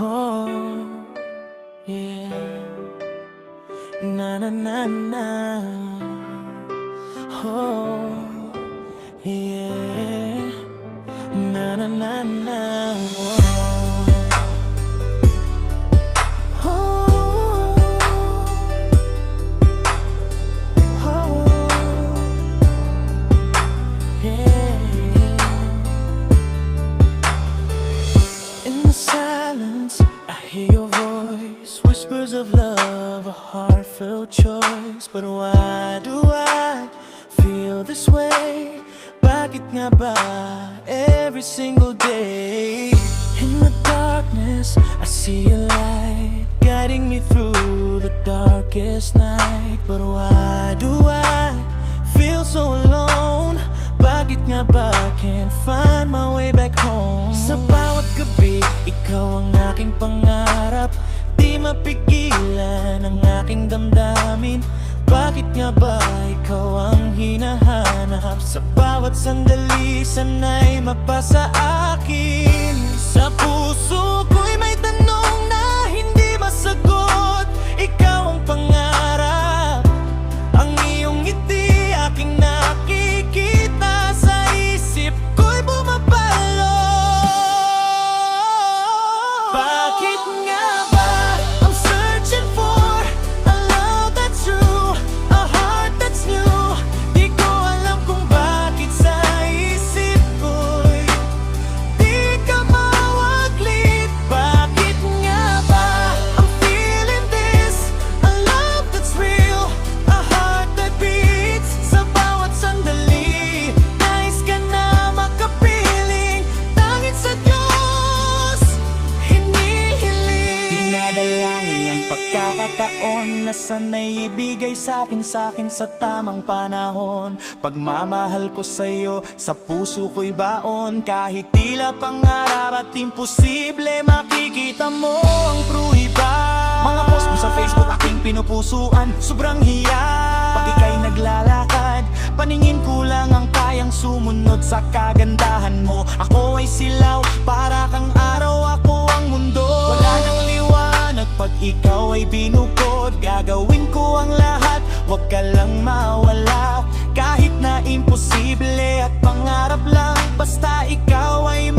Oh, yeah. Na na na na. Oh, yeah. Na na na na. Oh, oh, yeah. In the silence, I hear your voice, whispers of love, a heartfelt choice. But why do I feel this way? Bakit nga ba every single day? In the darkness, I see a light guiding me through the darkest night. But why do I feel so alone? Bakit nga ba can't find my way back home? Sa bawat gabi, ikaw ang aking pangarap. Di mapigilan ang aking damdamin. Bakit nga ba ikaw ang hinahanap? Sa bawat sandali, sana'y mapasa akin. Sa puso ko'y may tanong na hindi masagot. Ikaw ang pangarap, ang iyong ngiti aking nakikita. Sa isip ko'y bumabalo. Bakit nga ba I'm searching for a love that's true, a heart that's new? Di ko alam kung bakit sa isip ko'y di ka mawaglit. Bakit nga ba I'm feeling this, a love that's real, a heart that beats. Sa bawat sandali, nais ka na makapiling. Tanging sa Diyos hinihiling. Dinadalangin ang pagkakataon na sana'y ibigay sa'kin sa tamang panahon. Pagmamahal ko sa'yo, sa puso ko'y baon. Kahit tila pangarap at imposible, makikita mo ang pruhiba. Mga post mo sa Facebook aking pinupusuan, sobrang hiya. Pag ika'y naglalakad, paningin ko lang ang kayang sumunod sa kagandahan mo. Ako ay silaw, para kang araw, ako ang mundo. Wala nang liwanag pag ikaw ay binukod. Gagawin ko ang lahat, wag ka lang mawala. Kahit na imposible at pangarap lang, basta ikaw ay